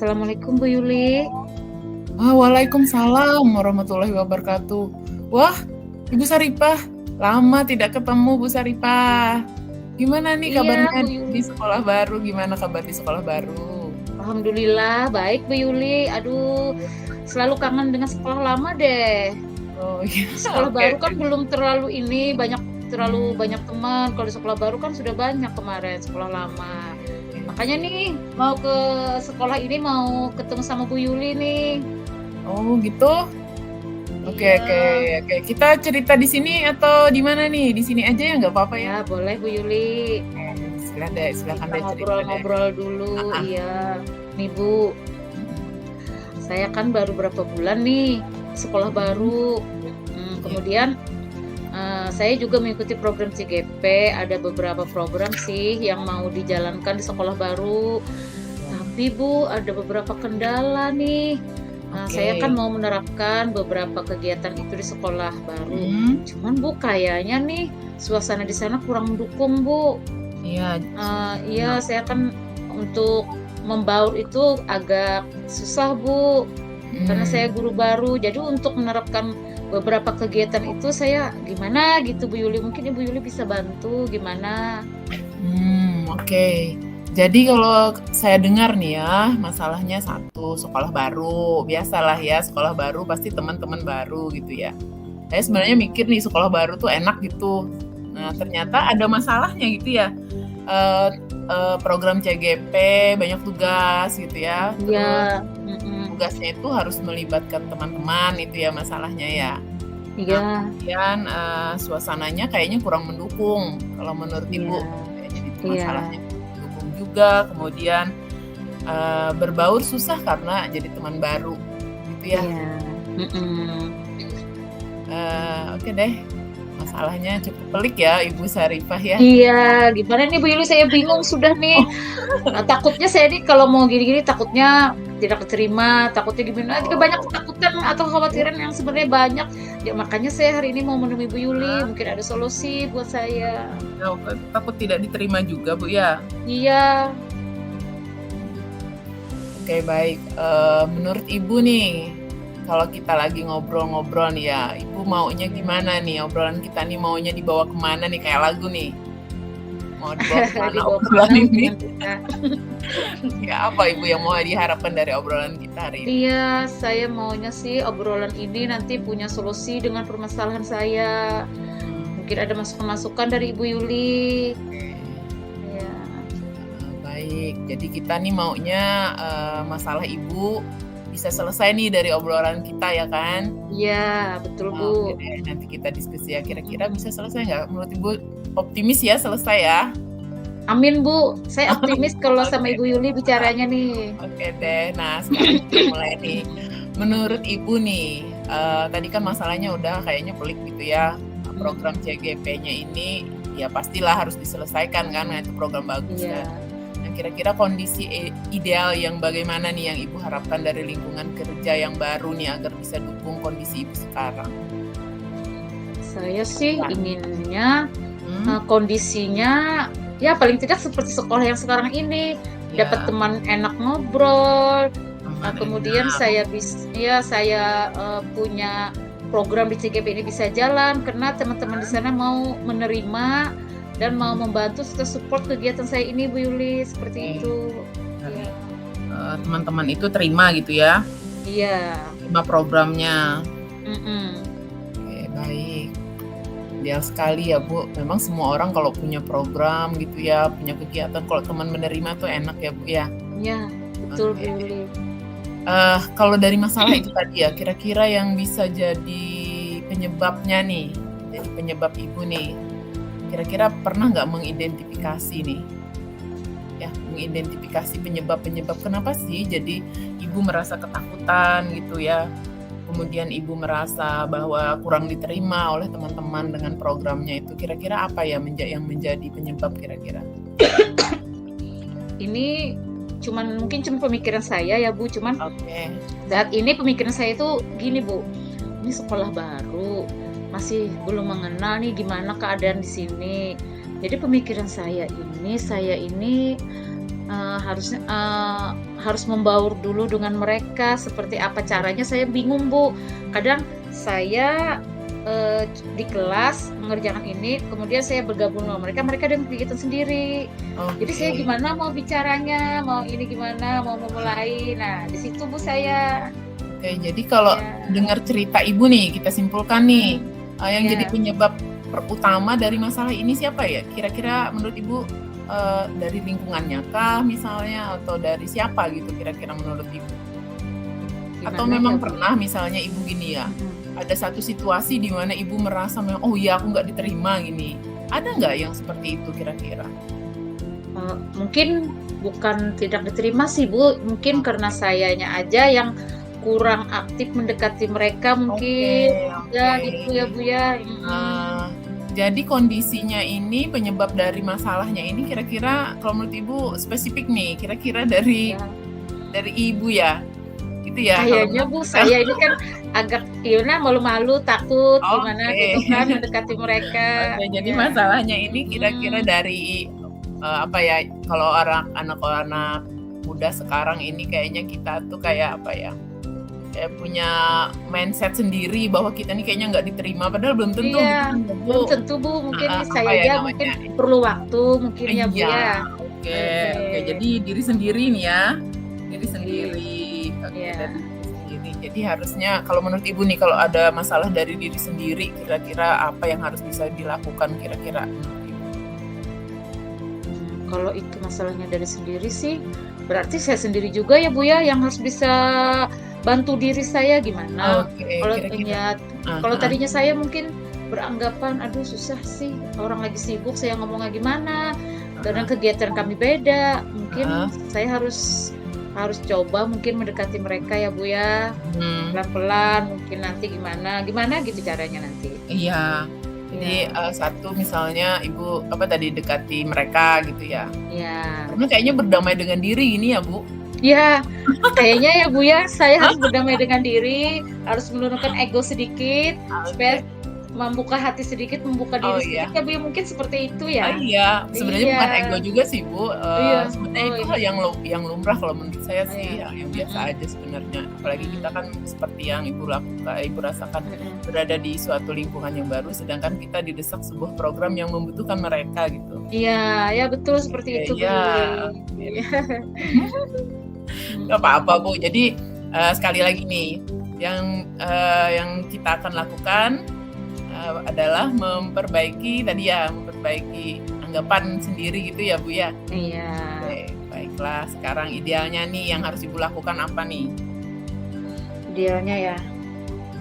Assalamualaikum Bu Yuli. Waalaikumsalam warahmatullahi wabarakatuh. Wah, Ibu Saripah, lama tidak ketemu Bu Saripah. Gimana nih Iya kabarnya Bu di Yuli. sekolah baru? Gimana kabar di sekolah baru? Alhamdulillah baik Bu Yuli. Aduh, selalu kangen dengan sekolah lama deh. Oh iya, Sekolah oke baru oke. kan belum terlalu terlalu Hmm, banyak teman. Kalau di sekolah baru kan sudah banyak kemarin sekolah lama. oke Makanya oke. nih mau ke sekolah ini mau ketemu sama Bu Yuli nih. Oh gitu? Oke Iya, oke oke. Kita cerita di sini atau di mana nih? Di sini aja ya nggak apa-apa ya? ya boleh Bu Yuli. Silakan Kita deh cerita deh. ngobrol-ngobrol dulu. Ah, ah. Iya, nih Bu. Saya kan baru berapa bulan nih sekolah Mm-mm. baru. Iya. Kemudian saya juga mengikuti program CGP, ada beberapa program sih yang mau dijalankan di sekolah baru. Tapi Bu, ada beberapa kendala nih. Saya kan Oke. mau menerapkan beberapa kegiatan itu di sekolah baru. Hmm, Cuman Bu, kayaknya nih suasana di sana kurang mendukung Bu. iya. Iya, saya kan untuk membaur itu agak susah Bu, karena saya Hmm. guru baru. Jadi untuk menerapkan beberapa kegiatan itu saya gimana gitu Bu Yuli, mungkin Ibu Yuli bisa bantu gimana? Oke. Jadi kalau saya dengar nih ya, masalahnya satu, sekolah baru. Biasalah ya, sekolah baru pasti teman-teman baru gitu ya. Saya sebenarnya mikir nih sekolah baru tuh enak gitu. Nah, ternyata ada masalahnya gitu ya. Eh, Program CGP banyak tugas gitu ya. Iya, Terus mhm, tugasnya itu harus melibatkan teman-teman itu ya masalahnya ya. Nah, iya, kemudian suasananya kayaknya kurang mendukung kalau menurut iya, Ibu. Kayaknya itu iya, masalahnya mendukung juga, kemudian berbaur susah karena jadi teman baru gitu ya. iya, mhm. Oke deh, masalahnya cukup pelik ya Ibu Saripah ya. Iya, gimana nih Bu Yuli, saya bingung sudah nih. Takutnya saya nih kalau mau gini-gini takutnya tidak keterima, takutnya gimana, juga banyak Oh, ketakutan atau oh, kekhawatiran yang sebenarnya banyak. Ya makanya saya hari ini mau menemui Bu Yuli, ah, mungkin ada solusi buat saya. oh, takut tidak diterima juga Bu ya. Iya, Oke baik, menurut Ibu nih, kalau kita lagi ngobrol-ngobrol nih ya, Ibu maunya gimana nih? Obrolan kita nih maunya dibawa kemana nih? Kayak lagu nih, mau dibawa kemana dibawa obrolan kemana ini? hubungan kita. Ya apa Ibu yang mau diharapkan dari obrolan kita hari ini? Iya, saya maunya sih obrolan ini nanti punya solusi dengan permasalahan saya. Hmm, Mungkin ada masukan-masukan dari Ibu Yuli. oke. Iya, Baik, jadi kita nih maunya masalah Ibu bisa selesai nih dari obrolan kita ya kan? iya, betul Bu. Oke deh, nanti kita diskusi ya. Kira-kira bisa selesai nggak? Menurut Ibu optimis ya selesai ya? Amin Bu, saya optimis kalau sama Oke Ibu deh. Yuli bicaranya nih. Oke deh. Nah, sekarang kita mulai nih. Menurut Ibu nih, tadi kan masalahnya udah kayaknya pelik gitu ya. Program Mhm, CGP-nya ini ya pastilah harus diselesaikan kan, nah itu program bagus iya. kan. Nah, kira-kira kondisi ideal yang bagaimana nih yang Ibu harapkan dari lingkungan kerja yang baru nih agar bisa dukung kondisi Ibu sekarang? Saya sih Ya. inginnya, Hmm, kondisinya ya paling tidak seperti sekolah yang sekarang ini, dapat ya, teman enak ngobrol, aman kemudian enak. saya, punya program di CGP ini bisa jalan karena teman-teman di sana mau menerima dan mau Mhm, membantu serta support kegiatan saya ini Bu Yuli, seperti oke. itu. Dari Iya, teman-teman itu terima gitu ya, iya, terima programnya. mhm, Oke, baik. Ideal sekali ya, Bu. Memang semua orang kalau punya program gitu ya, punya kegiatan, kalau teman menerima tuh enak ya, Bu, ya. iya, betul Bu Oke. Yuli. Kalau dari masalah itu tadi ya, kira-kira yang bisa jadi penyebabnya nih, jadi penyebab Ibu nih, kira-kira pernah nggak mengidentifikasi nih, ya, mengidentifikasi penyebab-penyebab kenapa sih jadi Ibu merasa ketakutan gitu ya, kemudian Ibu merasa bahwa kurang diterima oleh teman-teman dengan programnya itu, kira-kira apa ya yang menjadi penyebab kira-kira? Ini mungkin cuma pemikiran saya ya Bu, cuman Oke. saat ini pemikiran saya itu gini Bu, ini sekolah baru, masih belum mengenal nih gimana keadaan di sini. Jadi pemikiran saya ini harus membaur dulu dengan mereka, seperti apa caranya saya bingung, Bu. Kadang saya, di kelas mengerjakan ini, kemudian saya bergabung sama mereka, mereka dengan kegiatan sendiri. Jadi saya Oke. gimana mau bicaranya, mau ini gimana, mau memulai. Nah, di situ Bu saya. Oke, jadi kalau Ya. dengar cerita Ibu nih, kita simpulkan nih, yang Ya. jadi penyebab utama dari masalah ini siapa ya? Kira-kira menurut Ibu, dari lingkungannya kah misalnya, atau dari siapa gitu kira-kira menurut Ibu? Atau Gimana ya memang Bu? pernah misalnya Ibu gini ya, Mhm. ada satu situasi di mana Ibu merasa memang, "Oh iya aku nggak diterima," gini. Ada nggak yang seperti itu kira-kira? Mungkin bukan tidak diterima sih Bu, mungkin karena sayanya aja yang kurang aktif mendekati mereka Oke mungkin. oke. Ya gitu ya Bu ya, Eee, jadi kondisinya ini, penyebab dari masalahnya ini kira-kira kalau menurut Ibu spesifik nih, kira-kira dari Ya. Ibu ya? Gitu ya kalau Kayaknya Bu, menurut saya ini kan agak gimana, malu-malu, takut gimana Oke. gitu kan mendekati mereka. Oke, jadi Ya. masalahnya ini kira-kira Mhm. dari, apa ya, kalau anak-anak muda sekarang ini kayaknya kita tuh kayak apa ya, kayak punya mindset sendiri bahwa kita nih kayaknya nggak diterima, padahal belum tentu gitu Iya, kan ya, Bu. belum tentu Bu, mungkin Apa saya ya aja mungkin namanya perlu waktu mungkin ya Bu iya, ya. oke Oke. oke. Jadi diri sendiri nih ya, diri Iya. sendiri. Oke, Iya. dari diri sendiri. Jadi harusnya kalau menurut Ibu nih, kalau ada masalah dari diri sendiri, kira-kira apa yang harus bisa dilakukan kira-kira menurut Ibu? Kalau itu masalahnya dari sendiri sih, berarti saya sendiri juga ya Bu ya, yang harus bisa bantu diri saya gimana. Oke, Kalau kira-kira ya kalau heeh, tadinya saya mungkin beranggapan, "Aduh susah sih, orang lagi sibuk, saya ngomongnya gimana, kadang heeh, kegiatan kami beda." heeh, Mungkin saya harus harus coba mungkin mendekati mereka ya Bu ya, mhm, pelan-pelan, mungkin nanti gimana gimana gitu caranya nanti. iya. Jadi, Iya, satu misalnya Ibu, apa tadi, dekati mereka gitu ya. iya. Karena kayaknya berdamai dengan diri ini ya, Bu? Iya, kayaknya ya Bu ya, saya harus berdamai dengan diri, harus menurunkan ego sedikit, supaya Oke. membuka hati sedikit, membuka Oh diri iya. sedikit ya Bu ya, mungkin seperti itu Oh ya? iya, sebenarnya Iya, bukan ego juga sih, Bu, iya, sebenarnya oh itu hal iya, yang lumrah kalau menurut saya iya, sih, yang biasa mhm, aja sebenarnya. Apalagi kita mhm, kan seperti yang Ibu rasakan mhm. berada di suatu lingkungan yang baru, sedangkan kita didesak sebuah program yang membutuhkan mereka gitu. Iya, ya betul seperti Oke, itu Bu. iya, oke. Iya, Nggak mhm, apa-apa, Bu. Jadi, sekali lagi nih, yang kita akan lakukan, adalah memperbaiki anggapan sendiri gitu ya, Bu, ya? iya, Oke, baiklah. Sekarang idealnya nih yang harus Ibu lakukan apa nih? idealnya ya,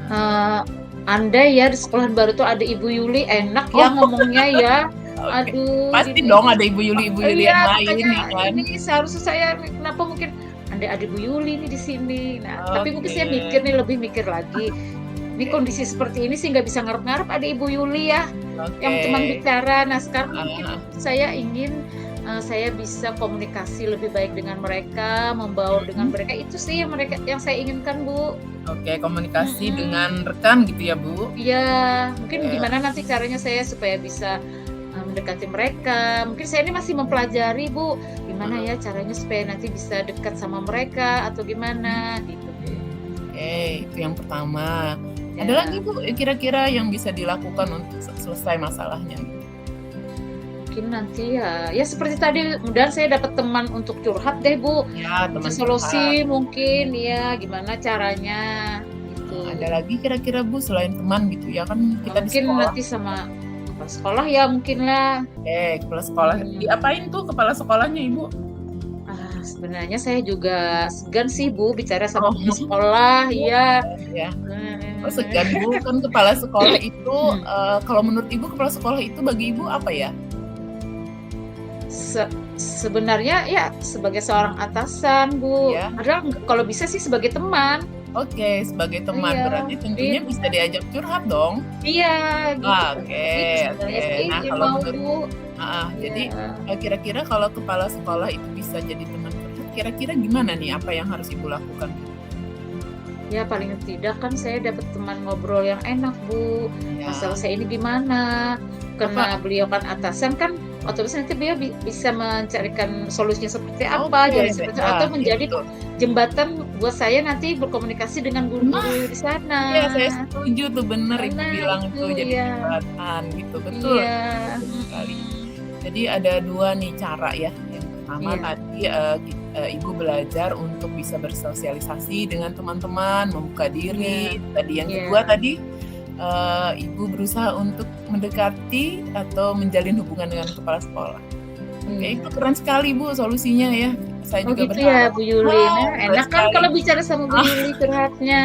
Heeh. eee, andai ya di sekolahan baru tuh ada Ibu Yuli, enak ya Oh, ngomongnya ya. oke. Aduh, Pasti gini dong ada Ibu Yuli yang iya, lain makanya ya kan? ini seharusnya saya kenapa mungkin andai ada Bu Yuli nih di sini. Nah, tapi mungkin Oke saya mikir nih, lebih mikir lagi, ini oke kondisi seperti ini sih nggak bisa ngarep-ngarep ada Ibu Yuli ya, oke. yang teman bicara. Nah, sekarang mungkin Heeh saya ingin, saya bisa komunikasi lebih baik dengan mereka, membaur dengan mhm. mereka, itu sih yang saya inginkan, Bu. Oke, komunikasi Mhm, dengan rekan gitu ya, Bu? iya, mungkin Oke, gimana nanti caranya saya supaya bisa mendekati mereka. Mungkin saya ini masih mempelajari, Bu, gimana heeh. ya caranya supaya nanti bisa dekat sama mereka atau gimana gitu, Bu. Oke, itu yang pertama. Ada lagi, Ya, Bu, kira-kira yang bisa dilakukan untuk selesai masalahnya gitu? mungkin nanti ya seperti tadi mudahan saya dapat teman untuk curhat deh, Bu. Ya, Bisa teman curhat. solusi mungkin, ya gimana caranya Ada gitu. lagi kira-kira, Bu, selain teman gitu ya, kan kita di Mungkin sekolah. nanti sama kepala sekolah ya mungkinlah. Kepala sekolah. Mhm. Diapain tuh kepala sekolahnya, Ibu? Sebenarnya saya juga segan sih, Bu, bicara sama Oh, kepala sekolah, iya. ya. Oh, Eee, segan, Bu, kan kepala sekolah itu, mhm. kalau menurut Ibu kepala sekolah itu bagi Ibu apa ya? Se sebenarnya ya sebagai seorang atasan, Bu. Ya. Padahal kalau bisa sih sebagai teman. Oke, sebagai teman Iya, berarti iya tentunya bisa diajak curhat dong? iya, gitu Ah, kan. oke Itu sebenarnya oke. saya Nah, ingin kalau mau, menurut Bu. heeh, Iya. jadi, kira-kira kalau kepala sekolah itu bisa jadi teman curhat, kira-kira gimana nih apa yang harus Ibu lakukan? Ya paling tidak kan saya dapat teman ngobrol yang enak, Bu. Ya, Masalah saya ini gimana, apa karena beliau kan atasan kan otomatis nanti beliau bisa mencarikan solusinya seperti apa, Oke, jalan seperti atau menjadi betul. jembatan buat saya nanti berkomunikasi dengan Nah, guru-guru di sana. iya saya setuju tuh, bener Ibu Nah bilang itu, tuh jadi ya. jembatan gitu, betul, Iya, betul sekali. mhm. Jadi ada 2 nih cara ya, yang pertama Iya, tadi, Ibu belajar untuk bisa bersosialisasi dengan teman-teman, membuka iya, diri, tadi yang iya, kedua tadi, Ibu berusaha untuk mendekati atau menjalin hubungan dengan kepala sekolah. Oke, itu iya. keren sekali Bu solusinya ya. Saya Oh juga gitu ya berharap Bu Yuli. Nah betul enak kan sekali. kalau bicara sama Bu Yuli curhatnya.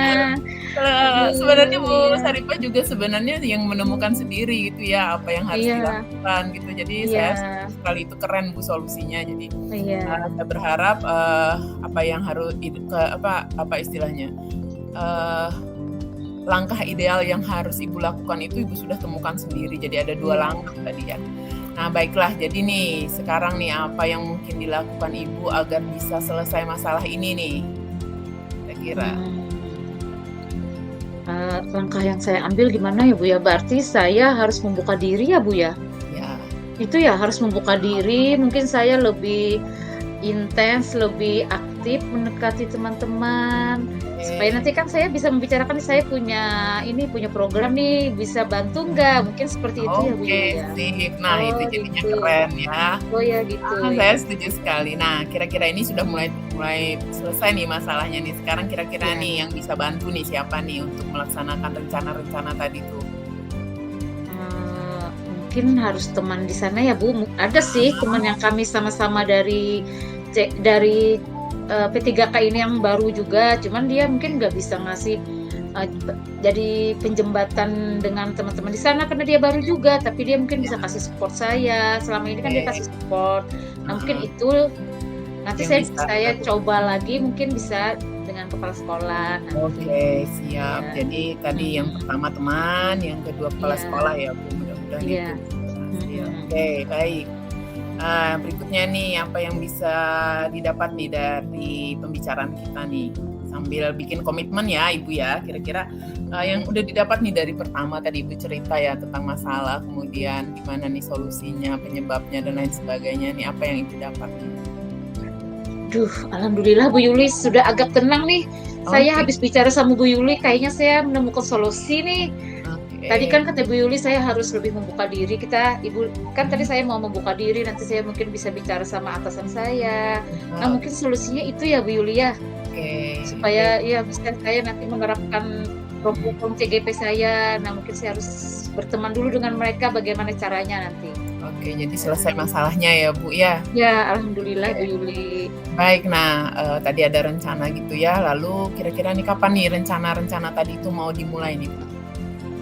Sebenarnya Aduh, Bu iya. Saripah juga sebenarnya yang menemukan sendiri gitu ya, apa yang harus Iya, dilakukan gitu. Jadi saya setuju iya, sekali, itu keren Bu solusinya. Jadi, iya, saya berharap, apa yang harus apa istilahnya, eee, langkah ideal yang harus Ibu lakukan itu Ibu sudah temukan sendiri. Jadi ada 2 iya. langkah tadi ya. Nah baiklah, jadi nih sekarang nih apa yang mungkin dilakukan Ibu agar bisa selesai masalah ini nih, kira-kira? Mmm, langkah yang saya ambil gimana ya Bu ya, berarti saya harus membuka diri ya Bu ya? Ya, Itu ya harus membuka diri, mungkin saya lebih intens, lebih aktif mendekati teman-teman, supaya oke. nanti kan saya bisa membicarakan, "Saya punya ini, punya program nih, bisa bantu nggak?" Mungkin seperti itu ya Bu Oke, Yuli ya? sip. Nah, itu Oh jadinya gitu. keren ya. Oh ya gitu Saya ya. setuju sekali. Nah, kira-kira ini sudah mulai mulai selesai nih masalahnya nih. Sekarang kira-kira Iya. nih yang bisa bantu nih siapa nih untuk melaksanakan rencana-rencana tadi tuh? Mungkin harus teman di sana ya, Bu. Ada sih teman yang kami sama-sama dari P3K ini yang baru juga, cuman dia mungkin nggak bisa ngasih, jadi penjembatan dengan teman-teman di sana karena dia baru juga, tapi dia mungkin bisa Ya, kasih support saya. Selama ini kan dia oke. kasih support. Nah, mungkin Heeh, itu nanti yang saya bisa saya dilakukan. coba lagi mungkin bisa dengan kepala sekolah nanti. Oke, siap. Iya, Jadi tadi yang mhm, pertama teman, yang kedua kepala sekolah iya, ya, Bu. Mudah-mudahan itu iya, bisa berhasil. mhm, Oke, baik. Berikutnya nih, apa yang bisa didapat nih dari pembicaraan kita nih? Sambil bikin komitmen ya Ibu ya, kira-kira, yang udah didapat nih dari pertama tadi Ibu cerita ya tentang masalah, kemudian gimana nih solusinya, penyebabnya dan lain sebagainya nih, apa yang Ibu dapat nih? Duh, alhamdulillah Bu Yuli sudah agak tenang nih. Saya Oke, habis bicara sama Bu Yuli kayaknya saya menemukan solusi nih. Tadi oke. kan kata Bu Yuli saya harus lebih membuka diri, Ibu kan tadi Mhm, saya mau membuka diri, nanti saya mungkin bisa bicara sama atasan saya. Nah oke, mungkin solusinya itu ya Bu Yuli ya, baik, supaya ya bisa saya nanti menerapkan mhm. program CGP saya. Nah mungkin saya harus berteman dulu dengan mereka bagaimana caranya nanti. Oke, jadi selesai Ya, masalahnya ya Bu ya? ya alhamdulillah Bu Oke. Yuli. Baik, nah, tadi ada rencana gitu ya, lalu kira-kira nih kapan nih rencana-rencana tadi itu mau dimulai nih, Bu?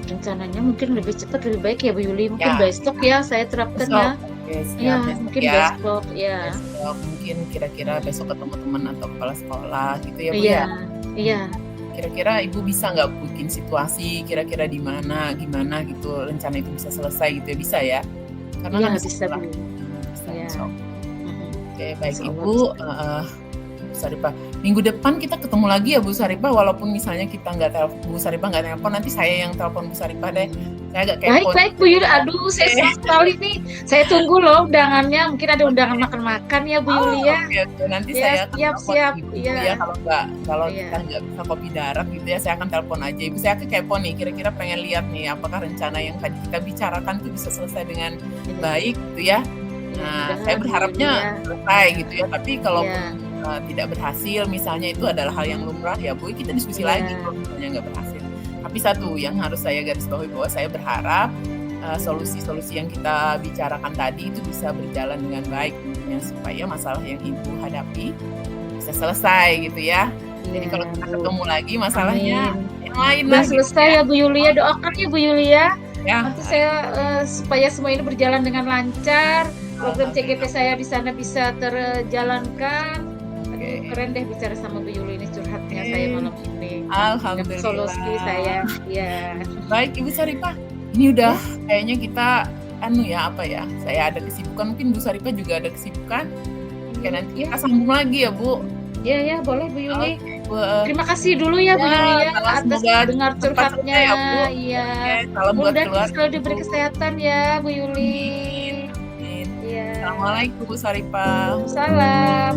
Rencananya mungkin lebih cepat lebih baik ya Bu Yuli, mungkin Ya, besok ya saya terapkan besok? ya. Oke, siap, Iya besok mungkin ya. besok, iya. Besok mungkin kira-kira besok Mhm. ketemu teman atau kepala sekolah gitu ya, Bu, Iya, ya? iya, Mhm. Kira-kira Ibu bisa nggak bikin situasi kira-kira di mana, gimana gitu rencana itu bisa selesai gitu ya, bisa ya? Karena iya kan bisa bisa Bu dilakukan Yuli. bisa, Iya, insyaallah. mhm, Oke, baik insyaallah Ibu, bisa. heeh. Bu Saripah. Minggu depan kita ketemu lagi ya Bu Saripah, walaupun misalnya kita nggak Bu Saripah nggak telepon, nanti saya yang telepon Bu Saripah deh. Saya agak Baik kepo nih baik Bu Yuli, kira-kira. aduh saya Oke. senang sekali nih. Saya tunggu loh undangannya, mungkin ada undangan Oke. makan-makan ya Bu Oh, Yuli ya? oke, oke. Nanti Ya saya akan siap telepon siap, Ibu ya, iya, kalau kita iya, nggak bisa kopi darat gitu ya, saya akan telepon aja Ibu. Saya kepo nih, kira-kira pengen lihat nih, apakah rencana yang tadi kita bicarakan tuh bisa selesai dengan iya, baik gitu ya. iya Nah, saya mudahan Bu Yuli berharapnya ya. selesai Iya, gitu ya, tapi iya, kalaupun, tidak berhasil misalnya itu adalah hal yang lumrah ya Bu, kita diskusi lagi iya, kalau misalnya nggak berhasil. Tapi satu yang harus saya garis bawahi bahwa saya berharap, solusi-solusi yang kita bicarakan tadi itu bisa berjalan dengan baik tentunya, supaya masalah yang Ibu hadapi bisa selesai gitu ya. Jadi iya kalau kita Bu, ketemu lagi masalahnya amin. yang lain Udah lagi gitu selesai ya. ya Bu Yuli ya, doakan ya Bu Yuli ya. Ya, Nanti saya, supaya semua ini berjalan dengan lancar, program CGP alhamdulillah. saya di sana bisa terjalankan. Aduh Oke, keren deh bicara sama Bu Yuli ini curhatnya saya oke. malam ini. Dapat solusi Alhamdulillah. saya, iya. Baik Ibu Saripah, ini udah Ya, kayaknya kita anu ya, apa ya, saya ada kesibukan, mungkin Bu Saripah juga ada kesibukan. Oke, nanti iya, kita sambung lagi ya, Bu. iya ya boleh Bu Yuli. Oke, Bu, heeh. Terima kasih dulu ya Bu Ya, Yuli ya atas semoga dengar cepat selesai curhatnya, ya, Bu. iya. Oke, salam buat Mudah-mudahan kita keluarga, selalu Bu. diberi kesehatan ya Bu Yuli. Amin, amin. Iya. Assalamualaikum Bu Sarifah. Waalaikumsalam.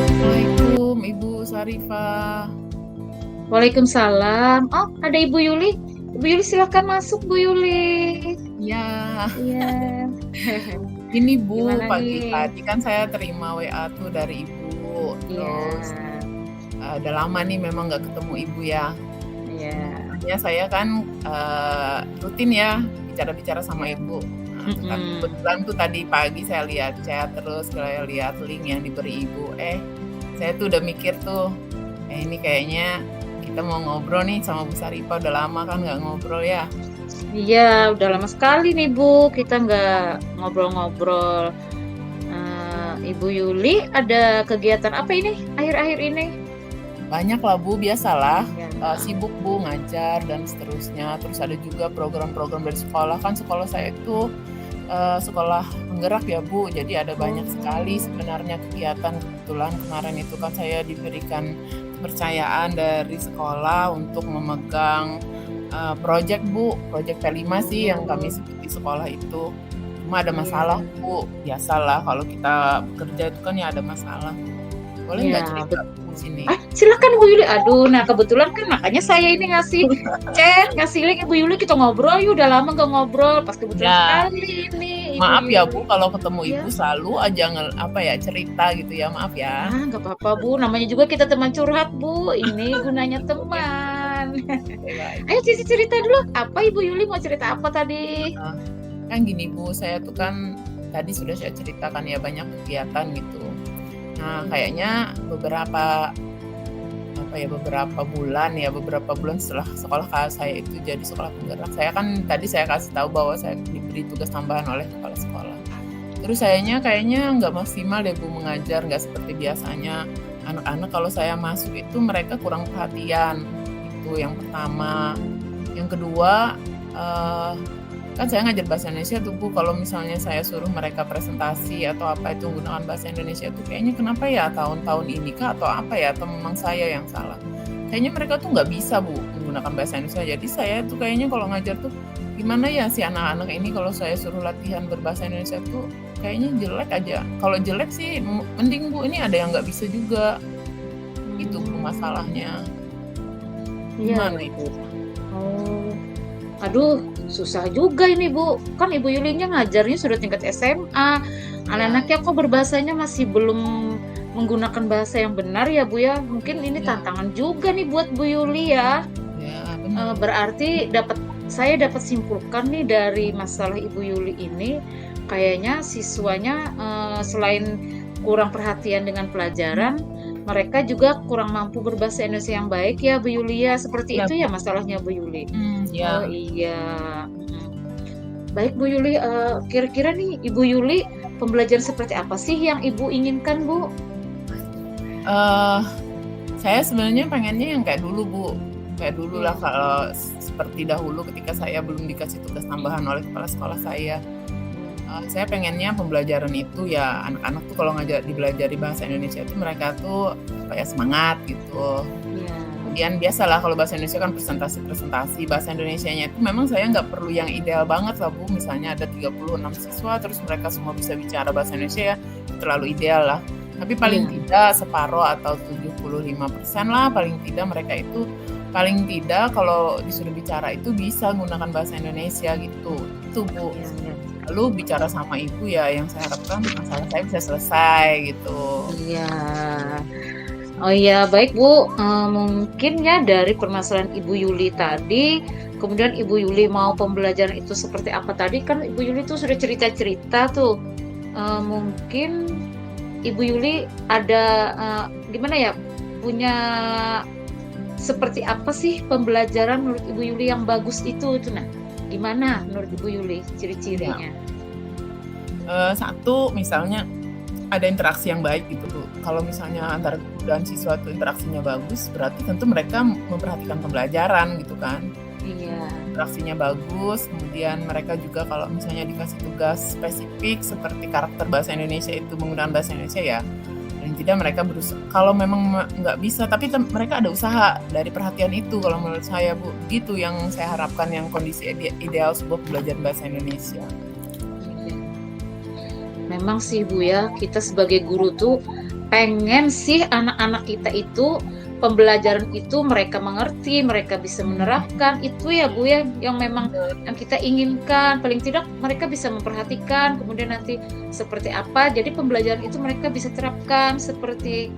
Assalamualaikum Ibu Sarifah. Waalaikumsalam. Oh, ada Ibu Yuli. Ibu Yuli silakan masuk, Bu Yuli. Ya, Iya. ini Bu, Gimana pagi nih? tadi kan saya terima WA tuh dari Ibu. Iya. Terus udah lama nih memang nggak ketemu Ibu ya. Iya. Makanya saya kan rutin ya bicara-bicara sama Ibu. Nah, tetapi kebetulan tuh tadi pagi saya lihat chat, terus saya lihat link yang diberi Ibu. Saya tuh udah mikir tuh, ini kayaknya kita mau ngobrol nih sama Bu Sarifah. Udah lama kan nggak ngobrol ya. Iya, udah lama sekali nih Bu, kita nggak ngobrol-ngobrol. Ibu Yuli ada kegiatan apa ini akhir-akhir ini? Banyak lah Bu, biasalah. Ya. Sibuk Bu ngajar dan seterusnya. Terus ada juga program-program dari sekolah. Kan sekolah saya itu sekolah penggerak ya Bu. Jadi ada banyak sekali sebenarnya kegiatan. Kebetulan kemarin itu kan saya diberikan kepercayaan dari sekolah untuk memegang project Bu. Project P5 sih yang kami sebut di sekolah itu. Cuma ada masalah Bu. Biasalah kalau kita bekerja itu kan ya ada masalah. Boleh nggak cerita di sini? Silakan Bu Yuli. Aduh, nah kebetulan kan makanya saya ini ngasih chat, ngasih link Ibu Yuli, kita ngobrol yuk. Udah lama nggak ngobrol, pas kebetulan sekali ini. Ibu Maaf ya Yuli. Bu, kalau ketemu Ibu selalu aja cerita gitu ya, maaf ya. Nggak apa-apa Bu, namanya juga kita teman curhat Bu. Ini gunanya teman. Ayo Cici cerita dulu, apa Ibu Yuli mau cerita apa tadi? Kan gini Bu, saya tuh kan tadi sudah saya ceritakan ya banyak kegiatan gitu. Nah kayaknya beberapa bulan setelah sekolah saya itu jadi sekolah penggerak, saya kan tadi saya kasih tahu bahwa saya diberi tugas tambahan oleh kepala sekolah. Terus kayaknya nggak maksimal deh Bu mengajar, nggak seperti biasanya. Anak-anak kalau saya masuk itu mereka kurang perhatian, itu yang pertama. Yang kedua, kan saya ngajar bahasa Indonesia tuh Bu, kalau misalnya saya suruh mereka presentasi atau apa itu menggunakan bahasa Indonesia tuh kayaknya kenapa ya tahun-tahun ini kah atau apa ya, atau memang saya yang salah. Kayaknya mereka tuh nggak bisa Bu menggunakan bahasa Indonesia. Jadi saya tuh kayaknya kalau ngajar tuh gimana ya si anak-anak ini kalau saya suruh latihan berbahasa Indonesia tuh kayaknya jelek aja. Kalau jelek sih mending Bu, ini ada yang nggak bisa juga. Itu Bu masalahnya. Gimana Ibu? Aduh, susah juga ini Bu. Kan Ibu Yulinya ngajarnya sudah tingkat SMA. Anak-anaknya kok berbahasanya masih belum menggunakan bahasa yang benar ya Bu ya. Mungkin ini tantangan juga nih buat Bu Yuli ya. Ya, benar. Berarti saya dapat simpulkan nih dari masalah Ibu Yuli ini, kayaknya siswanya selain kurang perhatian dengan pelajaran, mereka juga kurang mampu berbahasa Indonesia yang baik ya Bu Yuli ya. Seperti itu ya masalahnya Bu Yuli. Ya. Oh iya. Baik Bu Yuli, kira-kira nih Ibu Yuli pembelajaran seperti apa sih yang Ibu inginkan Bu? Saya sebenarnya pengennya yang kayak dulu Bu, kayak dulu lah, kalau seperti dahulu ketika saya belum dikasih tugas tambahan oleh kepala sekolah saya. Saya pengennya pembelajaran itu ya anak-anak tuh kalau dibelajari bahasa Indonesia itu mereka tuh kayak semangat gitu. Kemudian biasalah kalau bahasa Indonesia kan presentasi bahasa Indonesianya itu memang saya nggak perlu yang ideal banget lah Bu. Misalnya ada 36 siswa terus mereka semua bisa bicara bahasa Indonesia ya, terlalu ideal lah. Tapi paling tidak separuh atau 75% lah paling tidak mereka itu paling tidak kalau disuruh bicara itu bisa menggunakan bahasa Indonesia gitu. Itu Bu. Iya, iya. Lalu bicara sama ibu ya yang saya harapkan masalah saya bisa selesai gitu. Iya. Oh iya, baik Bu. Mungkin ya dari permasalahan Ibu Yuli tadi, kemudian Ibu Yuli mau pembelajaran itu seperti apa tadi, kan Ibu Yuli tuh sudah cerita-cerita tuh. Mungkin Ibu Yuli ada gimana ya, punya seperti apa sih pembelajaran menurut Ibu Yuli yang bagus itu? Nah, gimana menurut Ibu Yuli Ya. ciri-cirinya? Satu misalnya ada interaksi yang baik gitu Bu. Kalau misalnya antara guru dan siswa itu interaksinya bagus, berarti tentu mereka memperhatikan pembelajaran gitu kan. Iya, Interaksinya bagus, kemudian mereka juga kalau misalnya dikasih tugas spesifik seperti karakter bahasa Indonesia itu menggunakan bahasa Indonesia ya, dan tidak mereka berusaha. Kalau memang nggak bisa, tapi mereka ada usaha dari perhatian itu. Kalau menurut saya Bu, itu yang saya harapkan yang kondisi ideal sebuah pembelajaran bahasa Indonesia. iya. Memang sih Bu ya, kita sebagai guru tuh pengen sih anak-anak kita itu pembelajaran itu mereka mengerti, mereka bisa menerapkan itu ya Bu ya, yang memang yang kita inginkan. Paling tidak mereka bisa memperhatikan, kemudian nanti seperti apa. Jadi pembelajaran itu mereka bisa terapkan seperti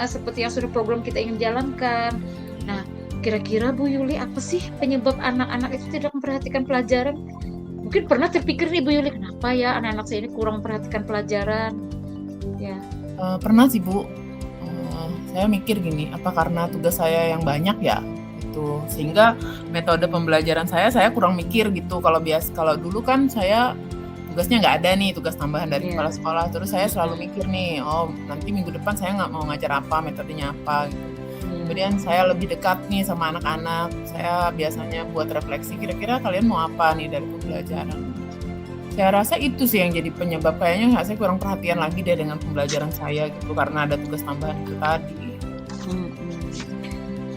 seperti yang sudah program kita ingin jalankan. Nah, kira-kira Bu Yuli apa sih penyebab anak-anak itu tidak memperhatikan pelajaran? Mungkin pernah terpikir nih Bu Yuli, kenapa ya anak-anak saya ini kurang memperhatikan pelajaran? Ya. Pernah sih Bu, saya mikir gini, apa karena tugas saya yang banyak ya gitu, sehingga metode pembelajaran saya kurang mikir gitu. Kalau dulu kan saya tugasnya nggak ada nih, tugas tambahan dari kepala sekolah, terus saya selalu mikir nih, oh nanti minggu depan saya nggak mau ngajar apa, metodenya apa gitu. Kemudian saya lebih dekat nih sama anak-anak, saya biasanya buat refleksi, kira-kira kalian mau apa nih dari pembelajaran. Saya rasa itu sih yang jadi penyebab, kayaknya saya kurang perhatian lagi deh dengan pembelajaran saya gitu, karena ada tugas tambahan itu tadi.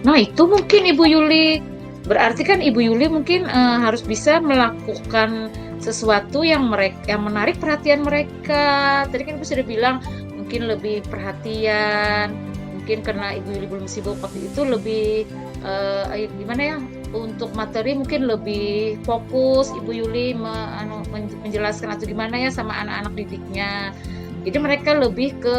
Nah itu mungkin Ibu Yuli, berarti kan Ibu Yuli mungkin harus bisa melakukan sesuatu yang menarik perhatian mereka. Tadi kan Ibu sudah bilang mungkin lebih perhatian, mungkin karena Ibu Yuli belum sibuk waktu itu lebih gimana ya, untuk materi mungkin lebih fokus Ibu Yuli menjelaskan atau gimana ya sama anak-anak didiknya. Jadi mereka lebih ke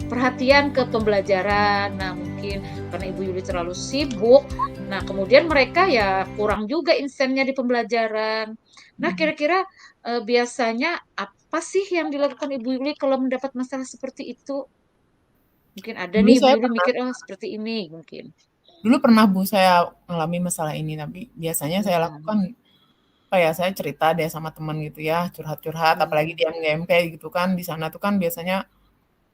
perhatian ke pembelajaran. Nah mungkin karena Ibu Yuli terlalu sibuk, nah kemudian mereka ya kurang juga insennya di pembelajaran. Nah kira-kira biasanya apa sih yang dilakukan Ibu Yuli kalau mendapat masalah seperti itu? Mungkin ada Dulu nih Ibu saya Yuli mikir, oh seperti ini mungkin. Dulu pernah Bu saya mengalami masalah ini, tapi biasanya saya lakukan saya cerita deh sama teman gitu ya, curhat-curhat, apalagi di MGMP gitu kan, di sana tuh kan biasanya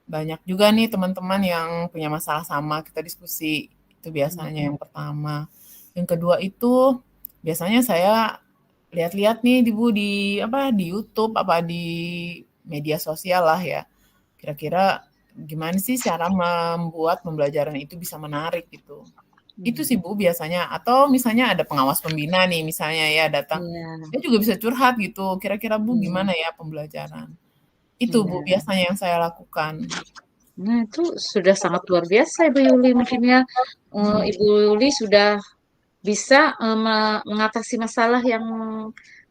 banyak juga nih teman-teman yang punya masalah sama, kita diskusi. Itu biasanya yang pertama. Yang kedua itu biasanya saya lihat-lihat nih di YouTube apa di media sosial lah ya. Kira-kira gimana sih cara membuat pembelajaran itu bisa menarik gitu. Itu sih Bu biasanya. Atau misalnya ada pengawas pembina nih misalnya ya datang. Saya juga bisa curhat gitu. Kira-kira Bu gimana ya pembelajaran. Itu Bu biasanya yang saya lakukan. Nah itu sudah sangat luar biasa Ibu Yuli mungkin ya. Ibu Yuli sudah bisa mengatasi masalah yang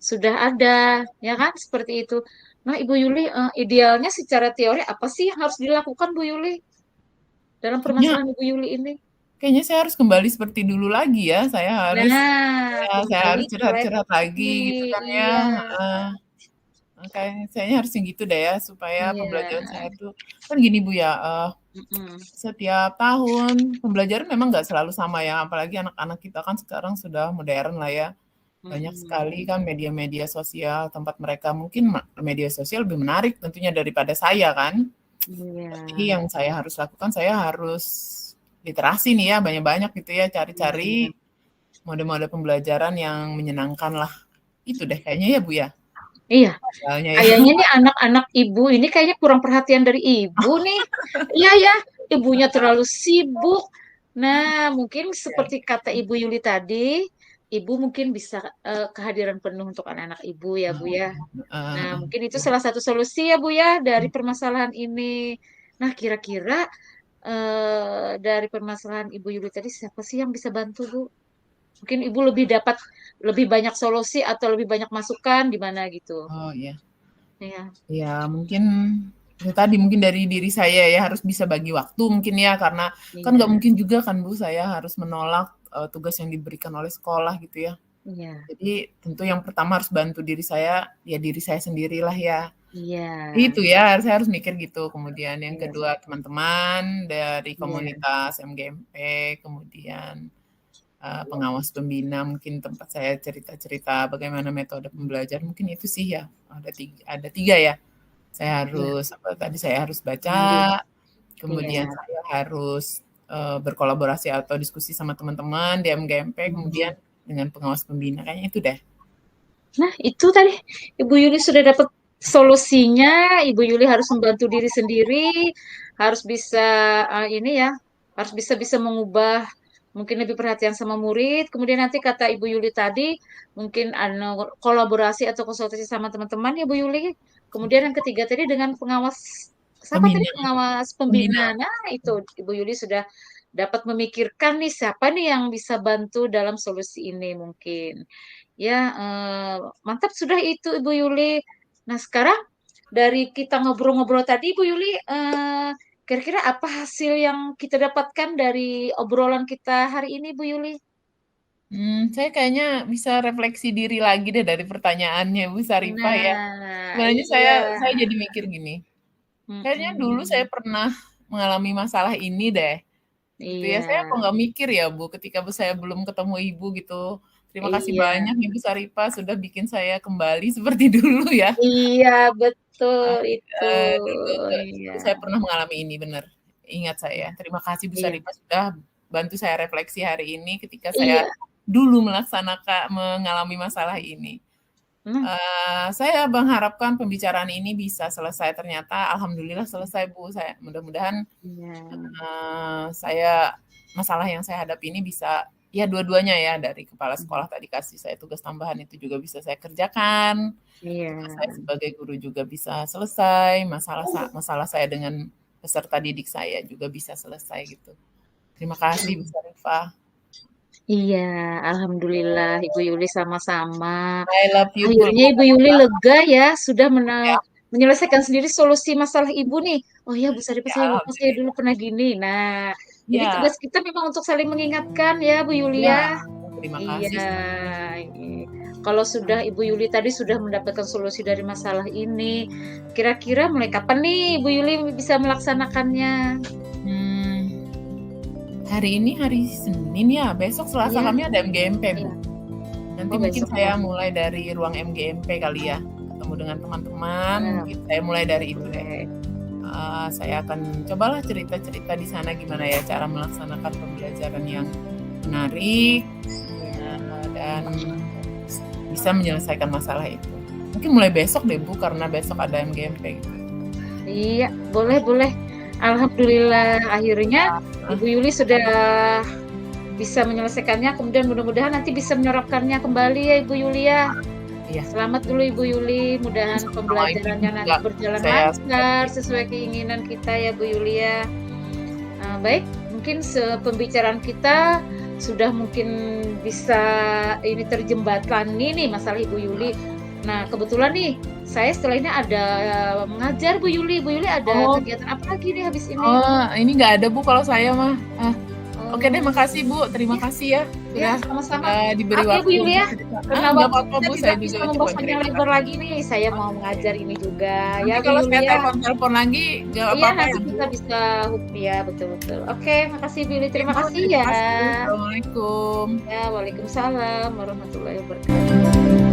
sudah ada, ya kan? Seperti itu. Nah, Ibu Yuli, idealnya secara teori apa sih yang harus dilakukan, Bu Yuli, dalam permasalahan Ibu Yuli ini? Kayaknya saya harus kembali seperti dulu lagi ya. Saya Nah, kembali harus ke curhat-curhat refleksi. lagi gitu kan ya. Iya. Kayaknya harus yang gitu deh ya supaya pembelajaran saya tuh kan gini Bu ya. Setiap tahun pembelajaran memang nggak selalu sama ya. Apalagi anak-anak kita kan sekarang sudah modern lah ya. Banyak sekali kan media-media sosial tempat mereka, mungkin media sosial lebih menarik tentunya daripada saya kan. Jadi yang saya harus lakukan, saya harus literasi nih ya, banyak-banyak gitu ya, cari-cari mode-mode pembelajaran yang menyenangkan lah. Itu deh kayaknya ya Bu ya. Iya, Soalnya ya. kayaknya nih anak-anak ibu ini kayaknya kurang perhatian dari ibu nih. Iya ya, ibunya terlalu sibuk. Nah, mungkin seperti kata Ibu Yuli tadi, ibu mungkin bisa kehadiran penuh untuk anak-anak ibu ya Bu ya. Nah, mungkin itu salah satu solusi ya Bu ya dari permasalahan ini. Nah, kira-kira dari permasalahan Ibu Yuli tadi siapa sih yang bisa bantu, Bu? Mungkin Ibu lebih banyak solusi atau lebih banyak masukan gimana gitu. Oh iya. Ya, Ya mungkin itu tadi mungkin dari diri saya ya harus bisa bagi waktu mungkin ya karena kan nggak iya, mungkin juga kan Bu saya harus menolak tugas yang diberikan oleh sekolah gitu ya. iya, Jadi tentu yang pertama harus bantu diri saya, ya diri saya sendirilah ya. iya, Itu ya, saya harus mikir gitu. Kemudian yang iya, kedua teman-teman dari iya, komunitas MGMP, kemudian pengawas pembina, mungkin tempat saya cerita-cerita bagaimana metode pembelajaran, mungkin itu sih ya. Ada tiga ya. Saya iya, harus apa tadi saya harus bimbing, baca, iya. kemudian saya harus berkolaborasi atau diskusi sama teman-teman di MGMP, kemudian Mhm. dengan pengawas pembina. Kayaknya itu deh. Nah, itu tadi Ibu Yuli sudah dapat solusinya. Ibu Yuli harus membantu diri sendiri, harus bisa ini ya, harus bisa mengubah, mungkin lebih perhatian sama murid. Kemudian nanti kata Ibu Yuli tadi, mungkin ada kolaborasi atau konsultasi sama teman-teman ya Bu Yuli. Kemudian yang ketiga tadi dengan pengawas, siapa tadi Pembina, pengawas pembina. pembina. Nah, itu Ibu Yuli sudah dapat memikirkan nih siapa nih yang bisa bantu dalam solusi ini mungkin. Ya, mantap sudah itu Ibu Yuli. Nah, sekarang dari kita ngobrol-ngobrol tadi, Ibu Yuli, kira-kira apa hasil yang kita dapatkan dari obrolan kita hari ini, Bu Yuli? Saya kayaknya bisa refleksi diri lagi deh dari pertanyaannya Bu Sarifah ya. Nah, Sebenarnya iya. saya jadi mikir gini, kayaknya dulu saya Mm-mm. pernah mengalami masalah ini deh, gitu ya. Iya, Saya kok nggak mikir ya Bu, ketika saya belum ketemu Ibu gitu. Terima kasih iya, banyak Ibu Sarifah sudah bikin saya kembali seperti dulu ya. iya, betul itu. Dulu saya Iya, pernah mengalami ini, benar. Ingat saya. Terima kasih Bu iya, Sarifah sudah bantu saya refleksi hari ini ketika saya iya. dulu mengalami masalah ini. Nah, Saya mengharapkan pembicaraan ini bisa selesai, ternyata alhamdulillah selesai Bu. Saya mudah-mudahan iya, saya masalah yang saya hadapi ini bisa ya dua-duanya ya dari kepala sekolah tadi kasih saya tugas tambahan itu juga bisa saya kerjakan. Tugas saya iya. sebagai guru juga bisa selesai, masalah saya dengan peserta didik saya juga bisa selesai gitu. Terima kasih Bu Sarifah. Iya, alhamdulillah Ibu Yuli sama-sama. I love you Bu. Akhirnya Ibu Yuli lega ya, sudah Ya, menyelesaikan sendiri solusi masalah Ibu nih. Oh ya, Bu Saripah, ya saya lupa saya dulu alhamdulillah. pernah gini. Nah, jadi Ya, tugas kita memang untuk saling mengingatkan ya, Bu Yuli ya, ya. terima kasih. Iya, ini. Kalau sudah Ibu Yuli tadi sudah mendapatkan solusi dari masalah ini, kira-kira mulai kapan nih Ibu Yuli bisa melaksanakannya? Hmm, hari ini hari Senin ya, besok Selasa Iya, kami ada MGMP iya. Bu. Nanti Oh, mungkin besok ada. saya mulai dari ruang MGMP kali ya, ketemu dengan teman-teman, Nah, mungkin saya mulai dari itu deh. boleh. Saya akan cobalah cerita-cerita di sana gimana ya cara melaksanakan pembelajaran yang menarik, Iya. dan bisa menyelesaikan masalah itu. Mungkin mulai besok deh Bu, karena besok ada MGMP gitu. Iya, boleh, boleh. Alhamdulillah, akhirnya Ah, Ibu Yuli sudah bisa menyelesaikannya. Kemudian mudah-mudahan nanti bisa menerapkannya kembali ya Ibu Yuli ya. iya, Selamat dulu Ibu Yuli, mudahan sama-sama Ibu pembelajarannya juga. nanti berjalan Saya lancar sesuai keinginan kita ya Bu Yuli ya. Baik, mungkin pembicaraan kita sudah mungkin bisa ini terjembatani nih masalah Ibu Yuli. Nah, kebetulan nih saya setelah ini ada mengajar Bu Yuli. Bu Yuli ada oh kegiatan apa lagi nih habis ini? oh, ini nggak ada Bu kalau saya mah. Oke deh, Oh, makasih Bu, terima ya, kasih ya ya, sudah, sama-sama. diberi Maaf ya Bu waktu Yuli untuk ya, cerita. karena Nggak waktu apa-apa kita Bu, saya tidak juga bisa coba membahas panjang cerita. lebar lagi nih. Saya mau Oke. mengajar ini juga ya Nanti Bu kalau Yuli saya ya. telepon-telepon lagi, nggak Iya, apa-apa nanti ya Bu? kita bisa ya betul-betul. Oke, makasih Billy. Oke Terima Bu, kasih terima ya. kasih. Assalamualaikum. Ya, waalaikumsalam warahmatullahi wabarakatuh.